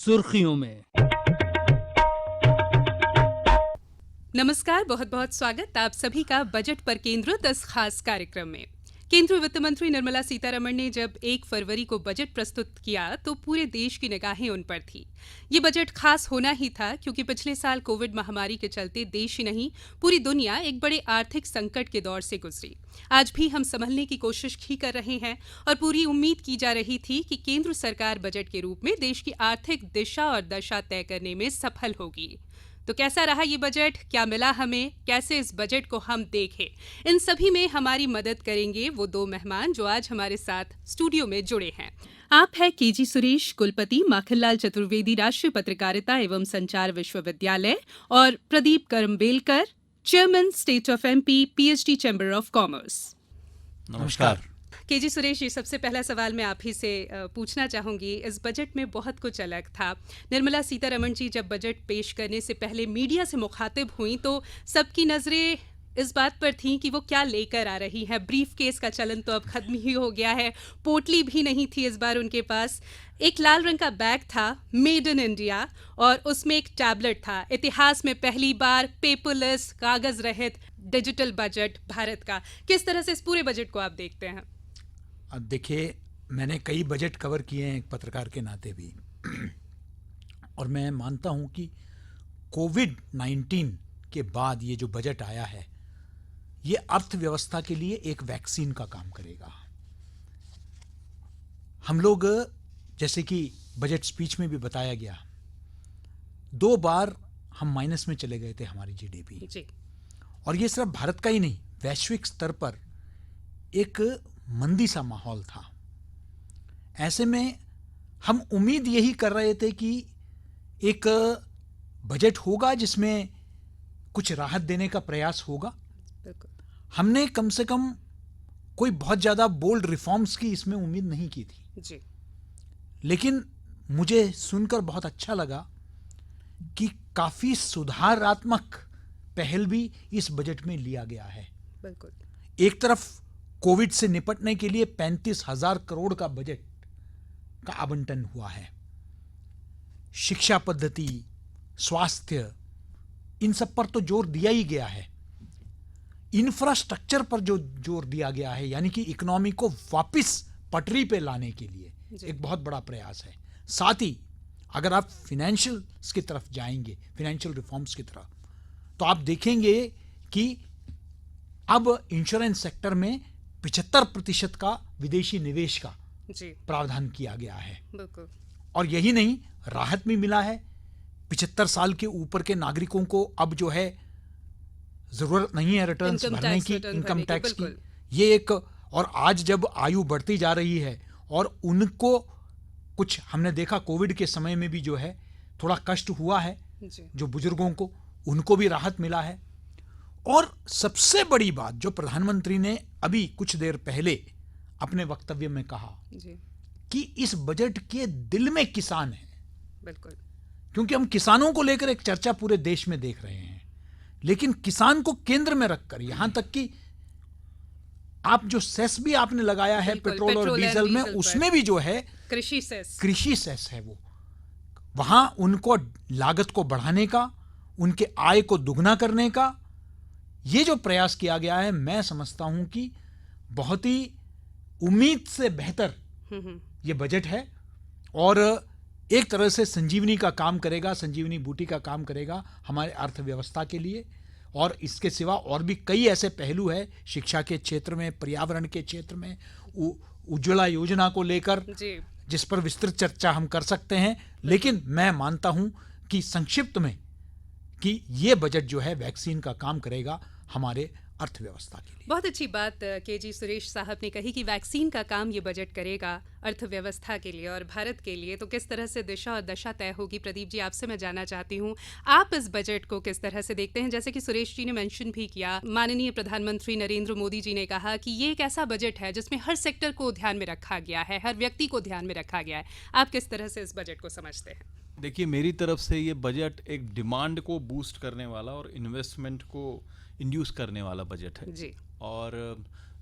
सुर्खियों में। नमस्कार, बहुत बहुत स्वागत आप सभी का बजट पर केंद्रित इस खास कार्यक्रम में। केंद्रीय वित्त मंत्री निर्मला सीतारमण ने जब 1 फरवरी को बजट प्रस्तुत किया तो पूरे देश की निगाहें उन पर थी। ये बजट खास होना ही था क्योंकि पिछले साल कोविड महामारी के चलते देश ही नहीं पूरी दुनिया एक बड़े आर्थिक संकट के दौर से गुजरी। आज भी हम संभलने की कोशिश ही कर रहे हैं और पूरी उम्मीद की जा रही थी कि केंद्र सरकार बजट के रूप में देश की आर्थिक दिशा और दशा तय करने में सफल होगी। तो कैसा रहा ये बजट, क्या मिला हमें, कैसे इस बजट को हम देखें, इन सभी में हमारी मदद करेंगे वो 2 मेहमान जो आज हमारे साथ स्टूडियो में जुड़े हैं। आप हैं केजी सुरेश, कुलपति माखनलाल चतुर्वेदी राष्ट्रीय पत्रकारिता एवं संचार विश्वविद्यालय, और Pradeep Karambelkar, chairman state of MP, PhD chamber of commerce. नमस्कार। केजी सुरेश जी, सबसे पहला सवाल मैं आप ही से पूछना चाहूंगी। इस बजट में बहुत कुछ अलग था। निर्मला सीतारमण जी जब बजट पेश करने से पहले मीडिया से मुखातिब हुई तो सबकी नजरें इस बात पर थीं कि वो क्या लेकर आ रही हैं। ब्रीफ केस का चलन तो अब खत्म ही हो गया है, पोटली भी नहीं थी इस बार उनके पास। एक लाल रंग का बैग था, मेड इन इंडिया, और उसमें एक टैबलेट था। इतिहास में पहली बार पेपरलेस, कागज रहित डिजिटल बजट भारत का। किस तरह से इस पूरे बजट को आप देखते हैं? अब देखिए, मैंने कई बजट कवर किए हैं एक पत्रकार के नाते भी, और मैं मानता हूं कि कोविड-19 के बाद ये जो बजट आया है ये अर्थव्यवस्था के लिए एक वैक्सीन का काम करेगा। हम लोग, जैसे कि बजट स्पीच में भी बताया गया, 2 बार हम माइनस में चले गए थे हमारी जीडीपी जी। और ये सिर्फ भारत का ही नहीं, वैश्विक स्तर पर एक मंदी सा माहौल था। ऐसे में हम उम्मीद यही कर रहे थे कि एक बजट होगा जिसमें कुछ राहत देने का प्रयास होगा। हमने कम से कम कोई बहुत ज्यादा बोल्ड रिफॉर्म्स की इसमें उम्मीद नहीं की थी जी। लेकिन मुझे सुनकर बहुत अच्छा लगा कि काफी सुधारात्मक पहल भी इस बजट में लिया गया है। बिल्कुल। एक तरफ कोविड से निपटने के लिए 35,000 करोड़ का बजट का आवंटन हुआ है। शिक्षा पद्धति, स्वास्थ्य, इन सब पर तो जोर दिया ही गया है। इंफ्रास्ट्रक्चर पर जो जोर दिया गया है, यानी कि इकोनॉमी को वापस पटरी पे लाने के लिए एक बहुत बड़ा प्रयास है। साथ ही अगर आप फाइनेंशियल्स की तरफ जाएंगे, फाइनेंशियल रिफॉर्म्स की तरफ, तो आप देखेंगे कि अब इंश्योरेंस सेक्टर में 75% का विदेशी निवेश का प्रावधान किया गया है। बिल्कुल। और यही नहीं, राहत भी मिला है। 75 साल के ऊपर के नागरिकों को अब जो है जरूरत नहीं है रिटर्न्स भरने की, इनकम टैक्स की। ये एक, और आज जब आयु बढ़ती जा रही है और उनको कुछ हमने देखा कोविड के समय में भी जो है थोड़ा कष्ट हुआ है जो बुजुर्गों को, उनको भी राहत मिला है। और सबसे बड़ी बात जो प्रधानमंत्री ने अभी कुछ देर पहले अपने वक्तव्य में कहा कि इस बजट के दिल में किसान है। बिल्कुल। क्योंकि हम किसानों को लेकर एक चर्चा पूरे देश में देख रहे हैं, लेकिन किसान को केंद्र में रखकर, यहां तक कि आप जो सेस भी आपने लगाया है पेट्रोल और डीजल में, उसमें भी जो है कृषि सेस है, वो वहां उनको लागत को बढ़ाने का, उनके आय को दुगना करने का ये जो प्रयास किया गया है, मैं समझता हूं कि बहुत ही उम्मीद से बेहतर ये बजट है और एक तरह से संजीवनी का काम करेगा, संजीवनी बूटी का काम करेगा हमारे अर्थव्यवस्था के लिए। और इसके सिवा और भी कई ऐसे पहलू है, शिक्षा के क्षेत्र में, पर्यावरण के क्षेत्र में, उज्ज्वला योजना को लेकर जिस पर विस्तृत चर्चा हम कर सकते हैं। लेकिन मैं मानता हूं कि संक्षिप्त में कि ये बजट जो है वैक्सीन का काम करेगा हमारे अर्थव्यवस्था के लिए। बहुत अच्छी बात केजी सुरेश साहब ने कही कि वैक्सीन का काम ये बजट करेगा अर्थव्यवस्था के लिए और भारत के लिए। तो किस तरह से दिशा और दशा तय होगी, प्रदीप जी आपसे मैं जानना चाहती हूँ, आप इस बजट को किस तरह से देखते हैं? जैसे कि सुरेश जी ने मेंशन भी किया, माननीय प्रधानमंत्री नरेंद्र मोदी जी ने कहा कि ये एक ऐसा बजट है जिसमें हर सेक्टर को ध्यान में रखा गया है, हर व्यक्ति को ध्यान में रखा गया है। आप किस तरह से इस बजट को समझते हैं? देखिए, मेरी तरफ से ये बजट एक डिमांड को बूस्ट करने वाला और इन्वेस्टमेंट को इंड्यूस करने वाला बजट है जी। और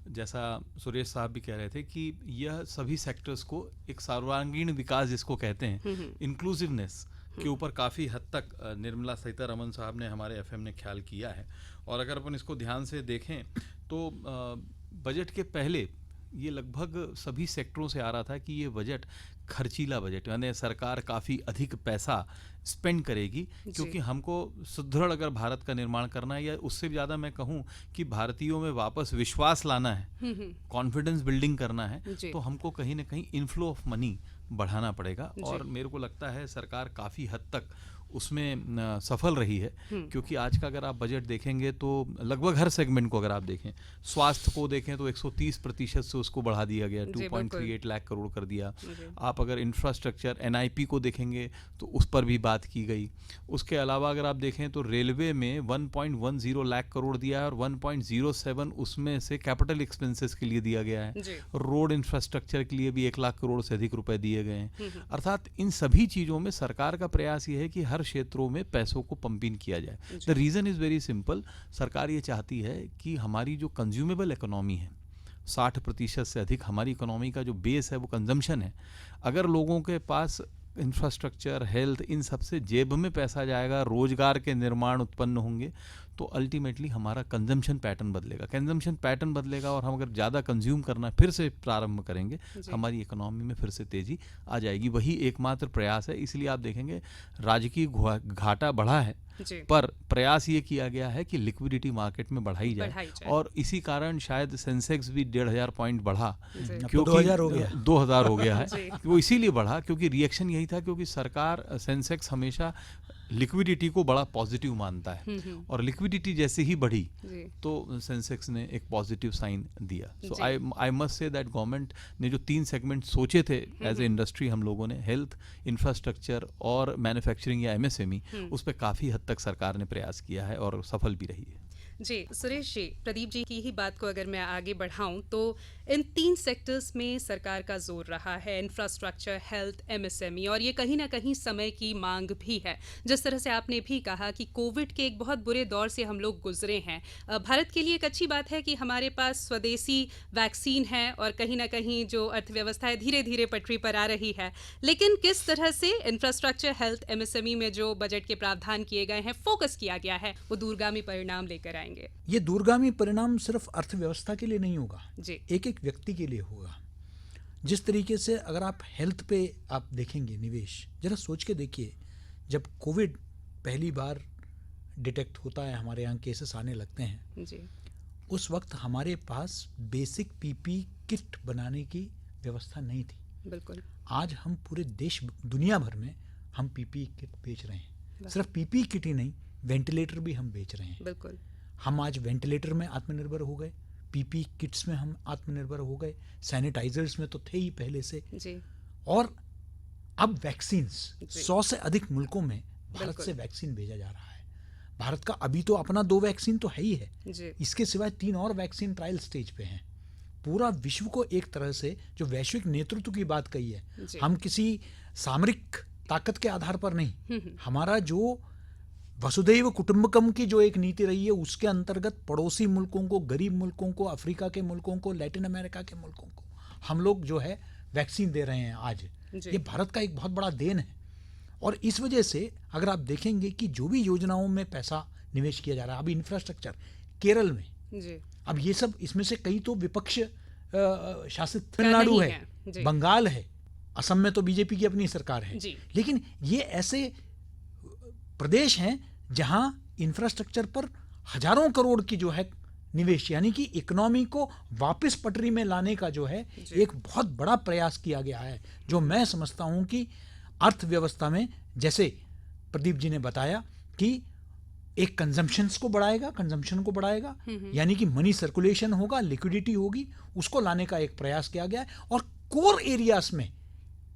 जैसा सुरेश साहब भी कह रहे थे कि यह सभी सेक्टर्स को एक सर्वांगीण विकास जिसको कहते हैं, इंक्लूसिवनेस के ऊपर काफ़ी हद तक निर्मला सीतारमण साहब ने, हमारे एफएम ने ख्याल किया है। और अगर अपन इसको ध्यान से देखें तो बजट के पहले ये लगभग सभी सेक्टरों से आ रहा था कि ये बजट खर्चीला बजट, यानी सरकार काफ़ी अधिक पैसा स्पेंड करेगी, क्योंकि हमको सुदृढ़ अगर भारत का निर्माण करना है, या उससे ज़्यादा मैं कहूँ कि भारतीयों में वापस विश्वास लाना है, कॉन्फिडेंस बिल्डिंग करना है, तो हमको कहीं ना कहीं इनफ्लो ऑफ मनी बढ़ाना पड़ेगा। और मेरे को लगता है सरकार काफ़ी हद तक उसमें सफल रही है, क्योंकि आज का अगर आप बजट देखेंगे तो लगभग हर सेगमेंट को अगर आप देखें, स्वास्थ्य को देखें तो 130% से उसको बढ़ा दिया गया, 2.38 लाख करोड़ कर दिया। आप अगर इंफ्रास्ट्रक्चर NIP को देखेंगे तो उस पर भी बात की गई। उसके अलावा अगर आप देखें तो रेलवे में 1.10 लाख करोड़ दिया है और 1.07 उसमें से कैपिटल एक्सपेंसेस के लिए दिया गया है। रोड इंफ्रास्ट्रक्चर के लिए भी 1 लाख करोड़ से अधिक रुपए दिए गए हैं। अर्थात इन सभी चीज़ों में सरकार का प्रयास ये है कि हर क्षेत्रों में पैसों को पंप इन किया जाए। The reason is very simple, सरकार ये चाहती है कि हमारी जो कंज्यूमेबल इकोनॉमी है, 60% से अधिक हमारी इकोनॉमी का जो बेस है वो कंजम्पशन है। अगर लोगों के पास इंफ्रास्ट्रक्चर, हेल्थ, इन सब से जेब में पैसा जाएगा, रोजगार के निर्माण उत्पन्न होंगे, तो अल्टीमेटली हमारा कंजम्पशन पैटर्न बदलेगा। कंजम्पशन पैटर्न बदलेगा और हम अगर ज़्यादा कंज्यूम करना फिर से प्रारंभ करेंगे, हमारी इकोनॉमी में फिर से तेज़ी आ जाएगी। वही एकमात्र प्रयास है। इसलिए आप देखेंगे राजकीय घाटा बढ़ा है, पर प्रयास ये किया गया है कि लिक्विडिटी मार्केट में बढ़ाई जाए। और इसी कारण शायद सेंसेक्स भी 1,500 पॉइंट बढ़ा, क्योंकि 2,000 हो गया है। वो इसीलिए बढ़ा क्योंकि रिएक्शन यही था, क्योंकि सरकार सेंसेक्स हमेशा लिक्विडिटी को बड़ा पॉजिटिव मानता है, और लिक्विडिटी जैसे ही बढ़ी तो सेंसेक्स ने एक पॉजिटिव साइन दिया। So I must say that government ने जो 3 सेगमेंट सोचे थे एज ए इंडस्ट्री, हम लोगों ने हेल्थ, इंफ्रास्ट्रक्चर और मैन्युफैक्चरिंग या MSME, उस पर काफ़ी हद तक सरकार ने प्रयास किया है और सफल भी रही है। जी सुरेश जी, प्रदीप जी की ही बात को अगर मैं आगे बढ़ाऊं तो इन 3 सेक्टर्स में सरकार का जोर रहा है, इंफ्रास्ट्रक्चर, हेल्थ, MSME, और ये कहीं ना कहीं समय की मांग भी है। जिस तरह से आपने भी कहा कि कोविड के एक बहुत बुरे दौर से हम लोग गुजरे हैं। भारत के लिए एक अच्छी बात है कि हमारे पास स्वदेशी वैक्सीन है और कहीं ना कहीं जो अर्थव्यवस्था है धीरे धीरे पटरी पर आ रही है। लेकिन किस तरह से इंफ्रास्ट्रक्चर, हेल्थ, MSME में जो बजट के प्रावधान किए गए हैं, फोकस किया गया है, वो दूरगामी परिणाम लेकर आएंगे। ये दूरगामी परिणाम सिर्फ अर्थव्यवस्था के लिए नहीं होगा, एक एक व्यक्ति के लिए होगा। जिस तरीके से अगर आप हेल्थ पे आप देखेंगे निवेश, जरा सोच के देखिए, जब कोविड पहली बार डिटेक्ट होता है, हमारे यहाँ केसेस आने लगते हैं जी, उस वक्त हमारे पास बेसिक PPE किट बनाने की व्यवस्था नहीं थी। बिल्कुल। आज हम पूरे देश, दुनिया भर में हम PPE किट बेच रहे हैं। सिर्फ PPE किट ही नहीं, वेंटिलेटर भी हम बेच रहे हैं। बिल्कुल। हम आज वेंटिलेटर में आत्मनिर्भर हो गए, PPE किट्स में हम आत्मनिर्भर हो गए, सैनिटाइजर्स में तो थे ही पहले से जी। और अब वैक्सीन्स 100 से अधिक मुल्कों में भारत से वैक्सीन भेजा जा रहा है। भारत का अभी तो अपना 2 वैक्सीन तो है ही है जी। इसके सिवाय 3 और वैक्सीन ट्रायल स्टेज पे हैं। पूरा विश्व को एक तरह से जो वैश्विक नेतृत्व की बात कही है, हम किसी सामरिक ताकत के आधार पर नहीं, हमारा जो वसुधैव कुटुंबकम की जो एक नीति रही है, उसके अंतर्गत पड़ोसी मुल्कों को, गरीब मुल्कों को, अफ्रीका के मुल्कों को, लैटिन अमेरिका के मुल्कों को हम लोग जो है वैक्सीन दे रहे हैं आज। ये भारत का एक बहुत बड़ा देन है। और इस वजह से अगर आप देखेंगे कि जो भी योजनाओं में पैसा निवेश किया जा रहा है, अभी इंफ्रास्ट्रक्चर केरल में जी। अब ये सब, इसमें से कई तो विपक्ष शासित तमिलनाडु है, बंगाल है, असम में तो बीजेपी की अपनी सरकार है, लेकिन ये ऐसे प्रदेश हैं जहां इंफ्रास्ट्रक्चर पर हजारों करोड़ की जो है निवेश, यानी कि इकोनॉमी को वापस पटरी में लाने का जो है एक बहुत बड़ा प्रयास किया गया है, जो मैं समझता हूं कि अर्थव्यवस्था में, जैसे प्रदीप जी ने बताया, कि एक कंजम्पशन को बढ़ाएगा, यानी कि मनी सर्कुलेशन होगा, लिक्विडिटी होगी, उसको लाने का एक प्रयास किया गया है। और कोर एरियाज में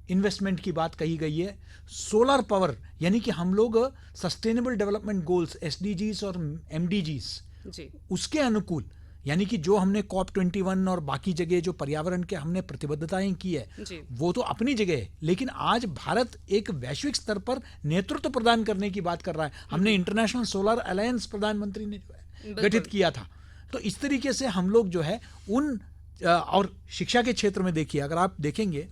इन्वेस्टमेंट की बात कही गई है। सोलर पावर, यानी कि हम लोग सस्टेनेबल डेवलपमेंट गोल्स SDGs और MDGs उसके अनुकूल, यानी कि जो हमने COP21 और बाकी जगह जो पर्यावरण के हमने प्रतिबद्धताएं की है, वो तो अपनी जगह है, लेकिन आज भारत एक वैश्विक स्तर पर नेतृत्व प्रदान करने की बात कर रहा है। हमने इंटरनेशनल सोलर अलायंस प्रधानमंत्री ने जो है गठित किया था। तो इस तरीके से हम लोग जो है उन और शिक्षा के क्षेत्र में देखिए, अगर आप देखेंगे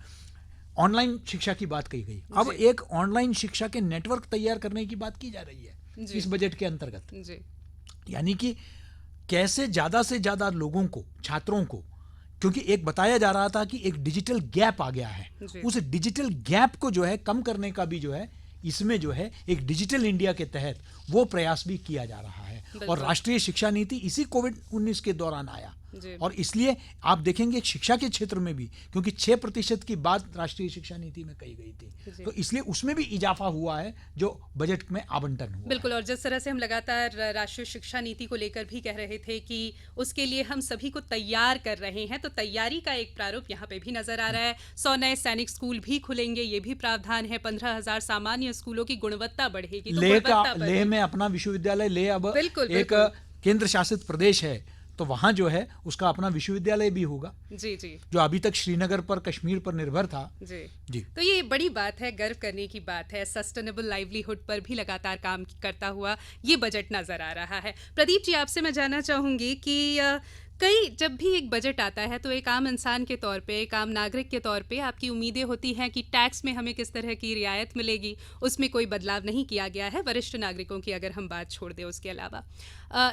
ऑनलाइन शिक्षा की बात कही गई, अब एक ऑनलाइन शिक्षा के नेटवर्क तैयार करने की बात की जा रही है इस बजट के अंतर्गत। यानी कि कैसे ज्यादा से ज्यादा लोगों को, छात्रों को, क्योंकि एक बताया जा रहा था कि एक डिजिटल गैप आ गया है, उस डिजिटल गैप को जो है कम करने का भी जो है इसमें जो है एक डिजिटल इंडिया के तहत वो प्रयास भी किया जा रहा है। और राष्ट्रीय शिक्षा नीति इसी कोविड-19 के दौरान आया, और इसलिए आप देखेंगे शिक्षा के क्षेत्र में भी, क्योंकि 6% की बात राष्ट्रीय शिक्षा नीति में कही गई थी, तो इसलिए उसमें भी इजाफा हुआ है जो बजट में आवंटन हुआ। बिल्कुल, और जिस तरह से हम लगातार राष्ट्रीय शिक्षा नीति को लेकर भी कह रहे थे कि उसके लिए हम सभी को तैयार कर रहे हैं, तो तैयारी का एक प्रारूप यहाँ पे भी नजर आ रहा है। 100 नए सैनिक स्कूल भी खुलेंगे, ये भी प्रावधान है। 15,000 सामान्य स्कूलों की गुणवत्ता बढ़ेगी। तो लेह में अपना विश्वविद्यालय, लेह अब एक केंद्र शासित प्रदेश है, तो वहां जो है उसका अपना विश्वविद्यालय भी होगा। जी जी, जो अभी तक श्रीनगर पर, कश्मीर पर निर्भर था। जी जी, तो ये बड़ी बात है, गर्व करने की बात है। सस्टेनेबल लाइवलीहुड पर भी लगातार काम करता हुआ ये बजट नजर आ रहा है। प्रदीप जी, आपसे मैं जानना चाहूंगी कि जब भी एक बजट आता है तो एक आम इंसान के तौर पे, एक आम नागरिक के तौर पे आपकी उम्मीदें होती हैं कि टैक्स में हमें किस तरह की रियायत मिलेगी। उसमें कोई बदलाव नहीं किया गया है, वरिष्ठ नागरिकों की अगर हम बात छोड़ दें उसके अलावा,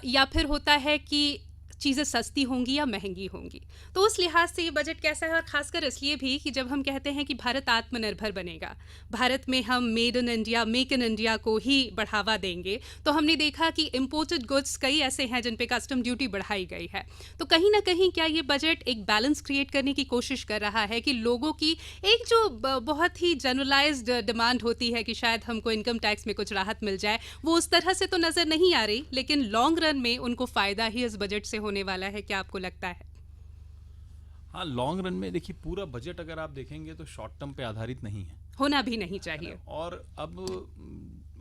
या फिर होता है कि चीज़ें सस्ती होंगी या महंगी होंगी। तो उस लिहाज से ये बजट कैसा है, और खासकर इसलिए भी कि जब हम कहते हैं कि भारत आत्मनिर्भर बनेगा, भारत में हम made in India, make in India को ही बढ़ावा देंगे, तो हमने देखा कि इम्पोर्टेड गुड्स कई ऐसे हैं जिन पे कस्टम ड्यूटी बढ़ाई गई है। तो कहीं ना कहीं क्या ये बजट एक बैलेंस क्रिएट करने की कोशिश कर रहा है कि लोगों की एक जो बहुत ही जनरलाइज्ड डिमांड होती है कि शायद हमको इनकम टैक्स में कुछ राहत मिल जाए, वो उस तरह से तो नजर नहीं आ रही, लेकिन लॉन्ग रन में उनको फायदा ही इस बजट से होने वाला है, क्या आपको लगता है? हाँ, लॉन्ग रन में देखिए, पूरा बजट अगर आप देखेंगे तो शॉर्ट टर्म पे आधारित नहीं है, होना भी नहीं चाहिए। और अब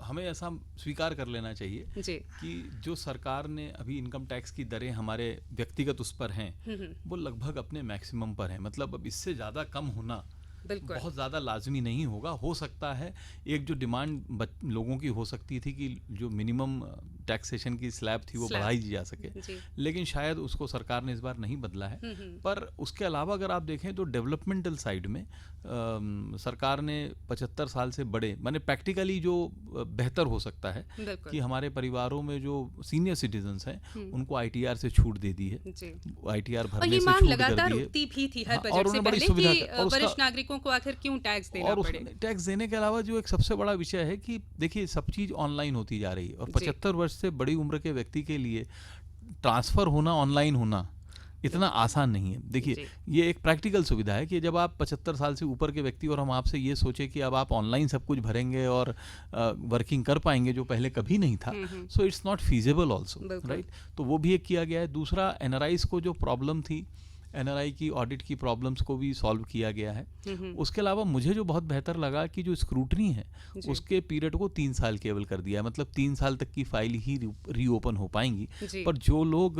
हमें ऐसा स्वीकार कर लेना चाहिए जी कि जो सरकार ने अभी इनकम टैक्स की दरें हमारे व्यक्तिगत उस पर हैं, वो लगभग अपने मैक्सिमम पर हैं। मतलब अब इससे ज़्यादा कम होना बहुत ज़्यादा लाजमी नहीं होगा। हो सकता है एक जो डिमांड लोगों की हो सकती थी कि जो मिनिमम टैक्सेशन की स्लैब थी वो बढ़ाई जा सके, लेकिन शायद उसको सरकार ने इस बार नहीं बदला है। पर उसके अलावा अगर आप देखें तो डेवलपमेंटल साइड में सरकार ने 75 साल से बड़े, माने प्रैक्टिकली जो बेहतर हो सकता है कि हमारे परिवारों में जो सीनियर सिटीजन्स हैं उनको ITR से छूट दे दी है, ITR भरने से छूट लगातार कर दी उठती भी थी हर बजट से पहले कि वरिष्ठ नागरिकों को आखिर क्यों टैक्स देना पड़े। टैक्स देने के अलावा जो एक सबसे बड़ा विषय है कि देखिए सब चीज ऑनलाइन होती जा रही है, और 75 वर्ष से बड़ी उम्र के व्यक्ति के लिए ट्रांसफर होना, ऑनलाइन होना इतना आसान नहीं है। देखिए ये एक प्रैक्टिकल सुविधा है कि जब आप 75 साल से ऊपर के व्यक्ति, और हम आपसे ये सोचे कि अब आप ऑनलाइन सब कुछ भरेंगे और वर्किंग कर पाएंगे, जो पहले कभी नहीं था, so it's not feasible also, right. तो वो भी एक किया गया है। दूसरा, NRIs को जो प्रॉब्लम थी, NRI की ऑडिट की प्रॉब्लम्स को भी सॉल्व किया गया है। उसके अलावा मुझे जो बहुत बेहतर लगा कि जो स्क्रूटनी है उसके पीरियड को 3 साल केवल कर दिया है। मतलब 3 साल तक की फाइल ही रीओपन हो पाएंगी, पर जो लोग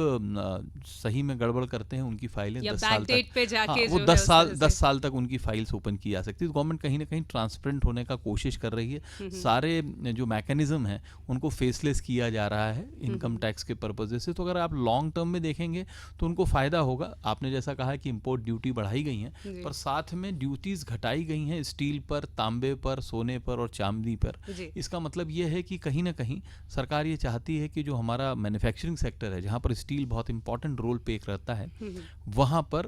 सही में गड़बड़ करते हैं उनकी फाइलें 10 साल तक, पे जाके वो 10 साल तक उनकी फाइल्स ओपन की जा सकती है। गवर्नमेंट कहीं ना कहीं ट्रांसपेरेंट होने का कोशिश कर रही है। सारे जो मैकेनिज्म है उनको फेसलेस किया जा रहा है इनकम टैक्स के पर्पज से। तो अगर आप लॉन्ग टर्म में देखेंगे तो उनको फायदा होगा। आपने जैसा कहा कि इंपोर्ट ड्यूटी बढ़ाई गई है, पर साथ में ड्यूटीज घटाई गई हैं स्टील पर, तांबे पर, सोने पर और चांदी पर। इसका मतलब यह है कि कहीं ना कहीं सरकार ये चाहती है कि जो हमारा मैन्युफैक्चरिंग सेक्टर है, जहां पर स्टील बहुत इंपॉर्टेंट रोल प्ले करता है, वहां पर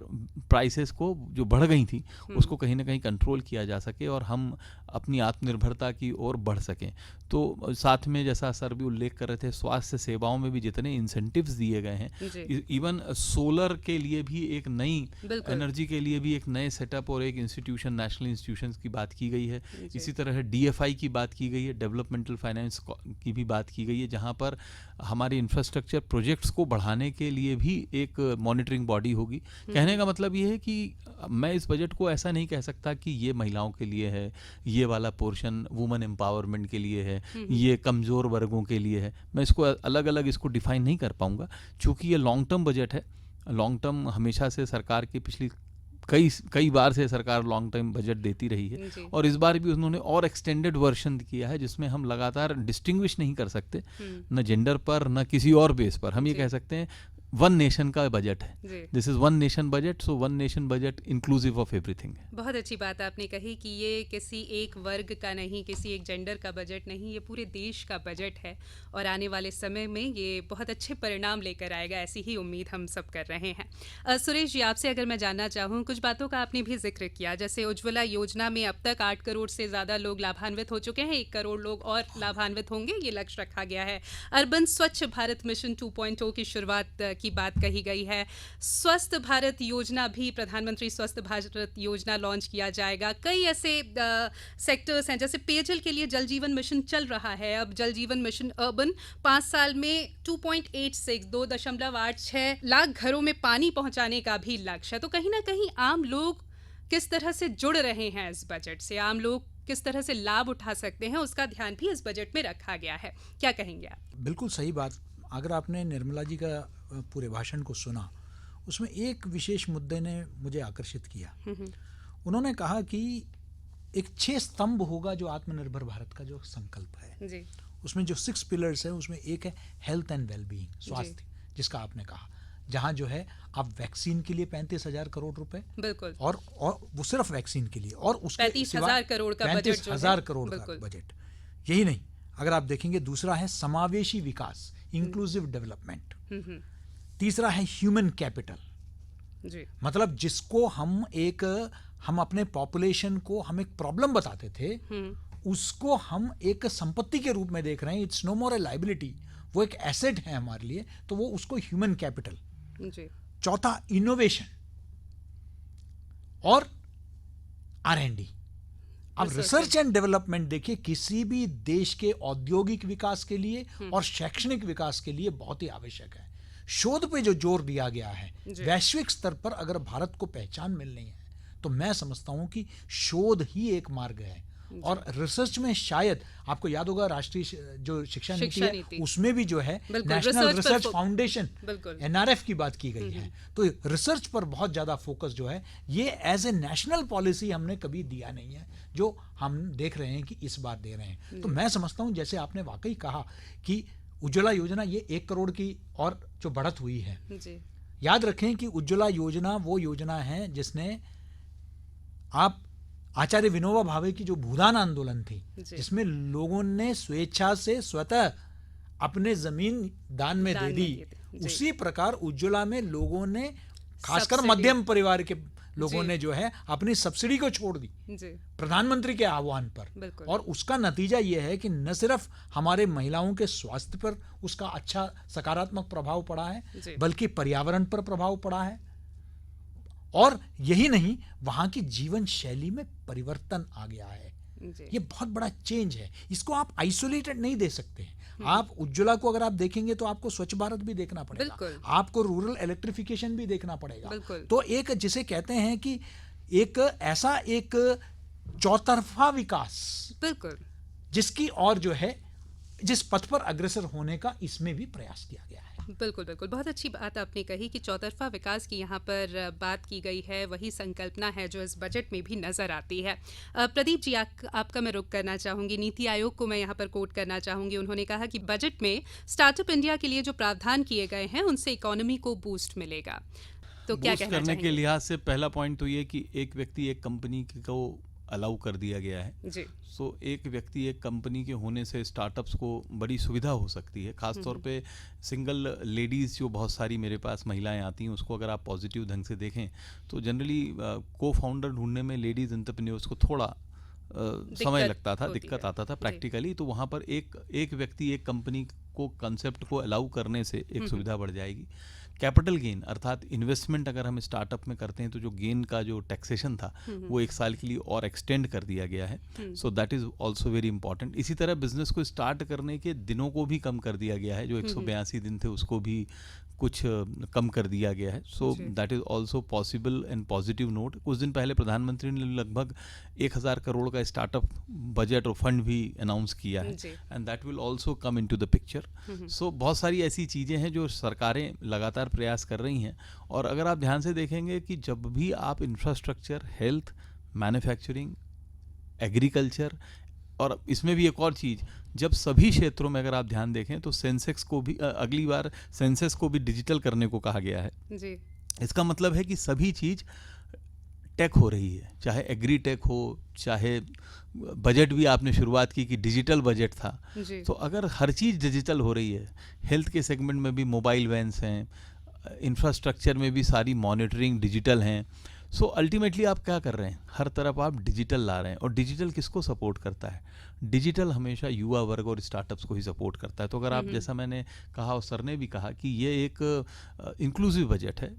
प्राइसेस को जो बढ़ गई थी उसको कहीं ना कहीं कंट्रोल किया जा सके और हम अपनी आत्मनिर्भरता की ओर बढ़ सकें। तो साथ में जैसा सर भी उल्लेख कर रहे थे, स्वास्थ्य सेवाओं में भी जितने इंसेंटिव्स दिए गए हैं, इवन सोलर के लिए भी एक नई एनर्जी के लिए भी एक नए सेटअप और एक इंस्टीट्यूशन, नेशनल इंस्टीट्यूशंस की बात की गई है। इसी तरह DFI की बात की गई है, डेवलपमेंटल फाइनेंस की भी बात की गई है, जहां पर हमारे इंफ्रास्ट्रक्चर प्रोजेक्ट्स को बढ़ाने के लिए भी एक मॉनिटरिंग बॉडी होगी। कहने का मतलब ये है कि मैं इस बजट को ऐसा नहीं कह सकता कि ये महिलाओं के लिए है, ये वाला पोर्शन वुमेन एम्पावरमेंट के लिए है, ये कमज़ोर वर्गों के लिए है। मैं इसको अलग अलग इसको डिफाइन नहीं कर पाऊंगा, चूँकि ये लॉन्ग टर्म बजट है। लॉन्ग टर्म हमेशा से सरकार की पिछली कई बार से सरकार लॉन्ग टर्म बजट देती रही है, और इस बार भी उन्होंने और एक्सटेंडेड वर्जन किया है, जिसमें हम लगातार डिस्टिंग्विश नहीं कर सकते, न जेंडर पर न किसी और बेस पर। हम ये कह सकते हैं वन नेशन का बजट है, जी। This is one nation budget, so one nation budget inclusive of everything है। बहुत अच्छी बात आपने कही कि ये किसी एक वर्ग का नहीं, किसी एक जेंडर का बजट नहीं, ये पूरे देश का बजट है और आने वाले समय में ये बहुत अच्छे परिणाम लेकर आएगा, ऐसी ही उम्मीद हम सब कर रहे हैं। सुरेश जी, आपसे अगर मैं जानना चाहूँ, कुछ बातों का आपने भी जिक्र किया, जैसे उज्ज्वला योजना में अब तक 8 करोड़ से ज़्यादा लोग लाभान्वित हो चुके हैं, 1 करोड़ लोग और लाभान्वित होंगे, ये लक्ष्य रखा गया है। अर्बन स्वच्छ भारत मिशन 2.0 की शुरुआत की बात कही गई है। स्वस्थ भारत योजना भी, प्रधानमंत्री स्वस्थ भारत योजना लॉन्च किया जाएगा। कई ऐसे सेक्टर्स हैं, जैसे पेयजल के लिए जल जीवन मिशन चल रहा है, अब जल जीवन मिशन अर्बन 5 साल में 2.86 लाख घरों में पानी पहुंचाने का भी लक्ष्य है। तो कहीं ना कहीं आम लोग किस तरह से जुड़ रहे हैं इस बजट से, आम लोग किस तरह से लाभ उठा सकते हैं, उसका ध्यान भी इस बजट में रखा गया है। क्या कहेंगे आप? बिल्कुल सही बात। अगर आपने निर्मला जी का पूरे भाषण को सुना, उसमें एक विशेष मुद्दे ने मुझे आकर्षित किया। उन्होंने कहा कि एक 6 स्तंभ होगा जो आत्मनिर्भर भारत का जो संकल्प है जी। उसमें जो 6 पिलर्स है, उसमें एक है हेल्थ एंड वेलबीइंग, स्वास्थ्य, जिसका आपने कहा, जहां जो है आप वैक्सीन के लिए 35,000 करोड़ रुपए, बिल्कुल, और वो सिर्फ वैक्सीन के लिए, और उसके 35,000 करोड़ का बजट, 35,000 करोड़ का बजट। यही नहीं, अगर आप देखेंगे, दूसरा है समावेशी विकास, इंक्लूसिव डेवलपमेंट। तीसरा है ह्यूमन कैपिटल, जी। मतलब जिसको हम अपने पॉपुलेशन को हम एक प्रॉब्लम बताते थे, उसको हम एक संपत्ति के रूप में देख रहे हैं। It's no more a liability, वो एक एसेट है हमारे लिए, तो वो उसको ह्यूमन कैपिटल। जी। चौथा इनोवेशन और R&D। अब रिसर्च एंड डेवलपमेंट देखिए, किसी भी देश के औद्योगिक विकास के लिए और शैक्षणिक विकास के लिए बहुत ही आवश्यक है। शोध पे जो जोर दिया गया है, वैश्विक स्तर पर अगर भारत को पहचान मिलनी है, तो मैं समझता हूं कि शोध ही एक मार्ग है। और रिसर्च में शायद आपको याद होगा, राष्ट्रीय जो शिक्षा नीति है, उसमें भी जो है नेशनल रिसर्च फाउंडेशन NRF की बात की गई है। तो रिसर्च पर बहुत ज्यादा फोकस जो है, ये एज ए नेशनल पॉलिसी हमने कभी दिया नहीं है, जो हम देख रहे हैं कि इस बार दे रहे हैं। तो मैं समझता हूं, जैसे आपने वाकई कहा कि उज्ज्वला योजना, ये 1 करोड़ की और जो बढ़त हुई है, याद रखें कि उज्ज्वला योजना वो योजना है जिसने आप आचार्य विनोबा भावे की जो भूदान आंदोलन थी, जिसमें लोगों ने स्वेच्छा से स्वतः अपने जमीन दान में दे दी, उसी प्रकार उज्ज्वला में लोगों ने, खासकर मध्यम परिवार के लोगों ने जो है अपनी सब्सिडी को छोड़ दी प्रधानमंत्री के आह्वान पर। और उसका नतीजा यह है कि न सिर्फ हमारे महिलाओं के स्वास्थ्य पर उसका अच्छा सकारात्मक प्रभाव पड़ा है, बल्कि पर्यावरण पर प्रभाव पड़ा है, और यही नहीं, वहां की जीवन शैली में परिवर्तन आ गया है। ये बहुत बड़ा चेंज है, इसको आप आइसोलेटेड नहीं दे सकते। आप उज्ज्वला को अगर आप देखेंगे तो आपको स्वच्छ भारत भी देखना पड़ेगा, आपको रूरल इलेक्ट्रिफिकेशन भी देखना पड़ेगा। तो एक जिसे कहते हैं कि एक ऐसा एक चौतरफा विकास, बिल्कुल, जिसकी और जो है जिस पथ पर अग्रसर होने का इसमें भी प्रयास किया गया है। बिल्कुल बिल्कुल, बहुत अच्छी बात आपने कही कि चौतरफा विकास की यहाँ पर बात की गई है, वही संकल्पना है जो इस बजट में भी नजर आती है। प्रदीप जी, आपका मैं रुख करना चाहूँगी। नीति आयोग को मैं यहाँ पर कोट करना चाहूँगी। उन्होंने कहा कि बजट में स्टार्टअप इंडिया के लिए जो प्रावधान किए गए हैं, उनसे इकोनॉमी को बूस्ट मिलेगा। तो क्या कहना करने के लिहाज से पहला पॉइंट तो ये कि एक व्यक्ति एक कंपनी को अलाउ कर दिया गया है जी। सो एक व्यक्ति एक कंपनी के होने से स्टार्टअप्स को बड़ी सुविधा हो सकती है, खासतौर पे सिंगल लेडीज़ जो बहुत सारी मेरे पास महिलाएं आती हैं, उसको अगर आप पॉजिटिव ढंग से देखें तो जनरली को फाउंडर ढूंढने में लेडीज़ एंटरप्रेन्योर्स को थोड़ा समय लगता था, दिक्कत आता था प्रैक्टिकली। तो वहाँ पर एक व्यक्ति एक कंपनी को कंसेप्ट को अलाउ करने से एक सुविधा बढ़ जाएगी। कैपिटल गेन अर्थात इन्वेस्टमेंट अगर हम स्टार्टअप में करते हैं तो जो गेन का जो टैक्सेशन था वो 1 साल के लिए और एक्सटेंड कर दिया गया है। So that is also very important. इसी तरह बिजनेस को स्टार्ट करने के दिनों को भी कम कर दिया गया है, जो 182 दिन थे उसको भी कुछ कम कर दिया गया है। So that is also possible and positive note. कुछ दिन पहले प्रधानमंत्री ने लगभग 1000 करोड़ का स्टार्टअप बजट और फंड भी अनाउंस किया है, and that will also come into the picture. So बहुत सारी ऐसी चीज़ें हैं जो सरकारें लगातार प्रयास कर रही हैं। और अगर आप ध्यान से देखेंगे कि जब भी आप इंफ्रास्ट्रक्चर, हेल्थ, मैन्युफैक्चरिंग, एग्रीकल्चर और इसमें भी एक और चीज़, जब सभी क्षेत्रों में अगर आप ध्यान देखें तो सेंसेक्स को भी अगली बार सेंसेस को भी डिजिटल करने को कहा गया है जी। इसका मतलब है कि सभी चीज़ टेक हो रही है, चाहे एग्री टेक हो, चाहे बजट भी आपने शुरुआत की कि डिजिटल बजट था जी। तो अगर हर चीज़ डिजिटल हो रही है, हेल्थ के सेगमेंट में भी मोबाइल वैन्स हैं, इंफ्रास्ट्रक्चर में भी सारी मॉनिटरिंग डिजिटल हैं, सो अल्टीमेटली आप क्या कर रहे हैं, हर तरफ आप डिजिटल ला रहे हैं। और डिजिटल किसको सपोर्ट करता है? डिजिटल हमेशा युवा वर्ग और स्टार्टअप्स को ही सपोर्ट करता है। तो अगर आप, जैसा मैंने कहा और सर ने भी कहा कि ये एक इंक्लूसिव बजट है,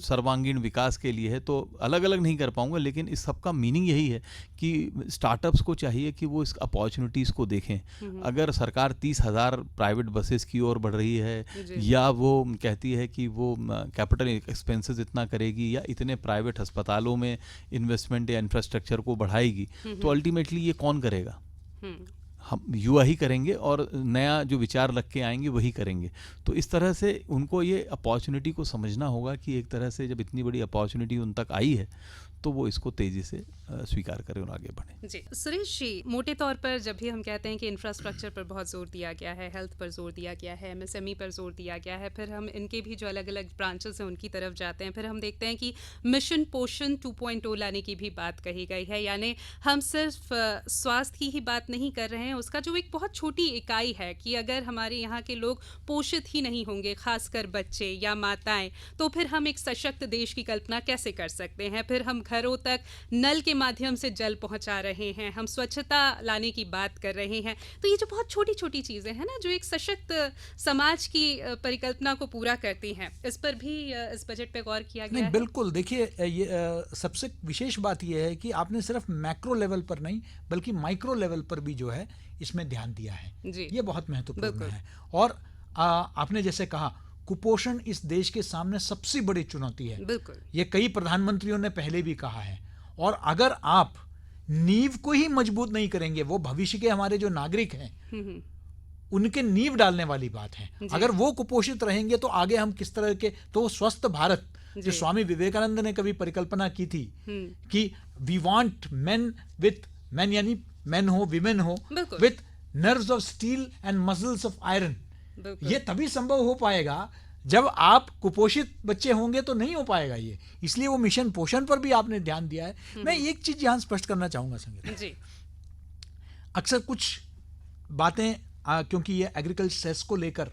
सर्वांगीण विकास के लिए है, तो अलग अलग नहीं कर पाऊंगा, लेकिन इस सब का मीनिंग यही है कि स्टार्टअप्स को चाहिए कि वो इस अपॉर्चुनिटीज़ को देखें। अगर सरकार 30,000 प्राइवेट बसेस की ओर बढ़ रही है, या वो कहती है कि वो कैपिटल एक्सपेंसेस इतना करेगी, या इतने प्राइवेट अस्पतालों में इन्वेस्टमेंट या इंफ्रास्ट्रक्चर को बढ़ाएगी, तो अल्टीमेटली ये कौन करेगा? हम युवा ही करेंगे, और नया जो विचार रख के आएंगे वही करेंगे। तो इस तरह से उनको ये अपॉर्चुनिटी को समझना होगा कि एक तरह से जब इतनी बड़ी अपॉर्चुनिटी उन तक आई है तो वो इसको तेजी से स्वीकार करें और आगे बढ़ें। जी सुरेश जी, मोटे तौर पर जब भी हम कहते हैं कि इंफ्रास्ट्रक्चर पर बहुत जोर दिया गया है, हेल्थ पर जोर दिया गया है, एमएसएमई पर जोर दिया गया है, फिर हम इनके भी जो अलग अलग ब्रांचेस हैं उनकी तरफ जाते हैं, फिर हम देखते हैं कि मिशन पोषण 2.0 लाने की भी बात कही गई है। यानी हम सिर्फ स्वास्थ्य की ही बात नहीं कर रहे हैं, उसका जो एक बहुत छोटी इकाई है कि अगर हमारे यहाँ के लोग पोषित ही नहीं होंगे, खासकर बच्चे या माताएं, तो फिर हम एक सशक्त देश की कल्पना कैसे कर सकते हैं? फिर हम घरों तक नल के माध्यम से जल पहुंचा रहे हैं, हम स्वच्छता लाने की बात कर रहे हैं। तो ये जो बहुत छोटी छोटी चीजें हैं ना, जो एक सशक्त समाज की परिकल्पना को पूरा करती हैं, इस पर भी इस बजट पे गौर किया गया है? बिल्कुल। देखिए, ये सबसे विशेष बात यह है कि आपने सिर्फ मैक्रो लेवल पर नहीं बल्कि माइक्रो लेवल पर भी जो है इसमें ध्यान दिया है। ये बहुत महत्वपूर्ण है। और आपने जैसे कहा, कुपोषण इस देश के सामने सबसे बड़ी चुनौती है। बिल्कुल। ये कई प्रधानमंत्रियों ने पहले भी कहा है। और अगर आप नींव को ही मजबूत नहीं करेंगे, वो भविष्य के हमारे जो नागरिक हैं उनके नींव डालने वाली बात है। अगर वो कुपोषित रहेंगे तो आगे हम किस तरह के, तो स्वस्थ भारत जो स्वामी विवेकानंद ने कभी परिकल्पना की थी कि we want men with men, यानी मेन हो, विमेन हो, with nerves of steel and muscles of iron. ये तभी संभव हो पाएगा जब आप कुपोषित बच्चे होंगे, तो नहीं हो पाएगा ये। इसलिए वो मिशन पोषण पर भी आपने ध्यान दिया है। मैं एक चीज यहां स्पष्ट करना चाहूंगा संगीता जी, अक्सर कुछ बातें क्योंकि ये एग्रीकल्चर सेस को लेकर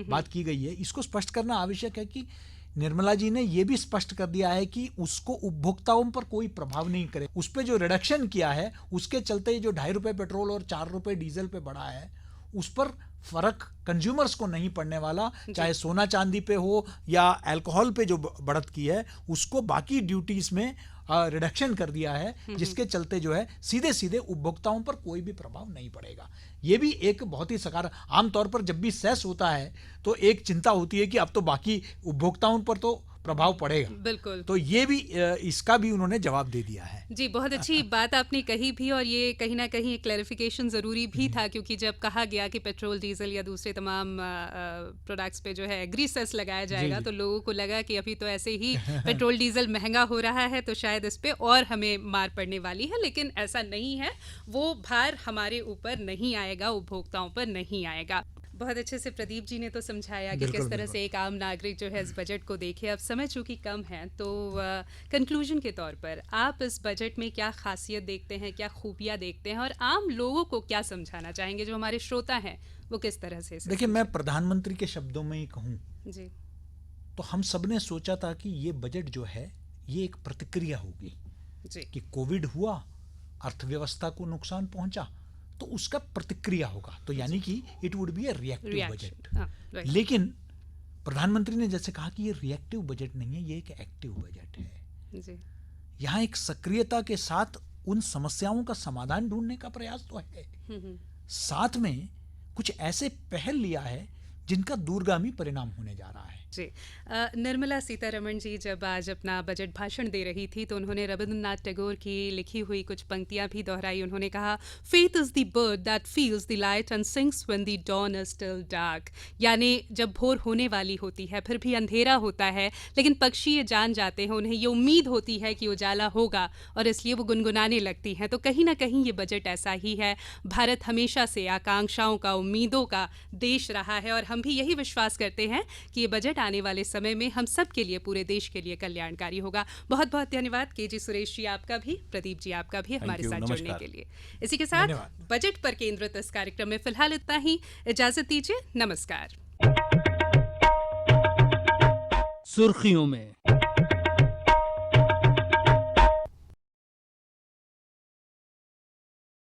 बात की गई है, इसको स्पष्ट करना आवश्यक है कि निर्मला जी ने ये भी स्पष्ट कर दिया है कि उसको उपभोक्ताओं पर कोई प्रभाव नहीं करे। उस पर जो रिडक्शन किया है उसके चलते जो 2.5 रुपए पेट्रोल और 4 रुपए डीजल पे बढ़ा है, उस पर फर्क कंज्यूमर्स को नहीं पड़ने वाला। चाहे सोना चांदी पे हो या अल्कोहल पे जो बढ़त की है, उसको बाकी ड्यूटीज में रिडक्शन कर दिया है, जिसके चलते जो है सीधे सीधे उपभोक्ताओं पर कोई भी प्रभाव नहीं पड़ेगा। ये भी एक बहुत ही सकारात्मक। आमतौर पर जब भी सेस होता है तो एक चिंता होती है कि अब तो बाकी उपभोक्ताओं पर तो प्रभाव पड़ेगा। बिल्कुल। तो ये भी, इसका भी उन्होंने जवाब दे दिया है। जी, बहुत अच्छी बात आपने कही भी, और ये कहीं ना कहीं क्लैरिफिकेशन ज़रूरी भी था, क्योंकि जब कहा गया कि पेट्रोल, डीजल या दूसरे तमाम प्रोडक्ट्स पे जो है एग्री सेस लगाया जाएगा, तो लोगों को लगा कि अभी तो ऐसे ही पेट्रोल डीजल महंगा हो रहा है, तो शायद इस पे और हमें मार पड़ने वाली है। लेकिन ऐसा नहीं है, वो भार हमारे ऊपर नहीं आएगा, उपभोक्ताओं पर नहीं आएगा। बहुत अच्छे से प्रदीप जी ने तो समझाया कि किस तरह से एक आम नागरिक जो है इस बजट को देखे। अब समय चूंकि कम है, तो कंक्लूजन के तौर पर आप इस बजट में क्या खासियत देखते हैं, क्या खूबियां देखते हैं, और आम लोगों को क्या समझाना चाहेंगे, जो हमारे श्रोता हैं वो किस तरह से? देखिए, मैं प्रधानमंत्री के शब्दों में ही कहूँ जी, तो हम सब ने सोचा था कि ये बजट जो है ये एक प्रतिक्रिया होगी जी। कि कोविड हुआ, अर्थव्यवस्था को नुकसान पहुंचा, तो उसका प्रतिक्रिया होगा। तो यानी कि it would be A reactive budget. लेकिन प्रधानमंत्री ने जैसे कहा कि ये रिएक्टिव बजट नहीं है, ये एक एक्टिव बजट है जी। यहाँ एक सक्रियता के साथ उन समस्याओं का समाधान ढूंढने का प्रयास तो है, साथ में कुछ ऐसे पहल लिया है जिनका दूरगामी परिणाम होने जा रहा है। जी निर्मला सीतारमण जी जब आज अपना बजट भाषण दे रही थी तो उन्होंने रविंद्रनाथ टैगोर की लिखी हुई कुछ पंक्तियां भी दोहराई। उन्होंने कहा, faith is the bird that feels the light and sings when the dawn is still dark. यानी जब भोर होने वाली होती है, फिर भी अंधेरा होता है, लेकिन पक्षी ये जान जाते हैं, उन्हें ये उम्मीद होती है कि उजाला होगा और इसलिए वो गुनगुनाने लगती हैं। तो कहीं ना कहीं ये बजट ऐसा ही है। भारत हमेशा से आकांक्षाओं का, उम्मीदों का देश रहा है और हम भी यही विश्वास करते हैं कि ये बजट आने वाले समय में हम सब के लिए, पूरे देश के लिए कल्याणकारी होगा। बहुत बहुत धन्यवाद केजी सुरेश जी आपका भी, प्रदीप जी आपका भी हमारे साथ जुड़ने के लिए। इसी के साथ बजट पर केंद्रित इस कार्यक्रम में फिलहाल इतना ही। इजाजत दीजिए, नमस्कार। सुर्खियों में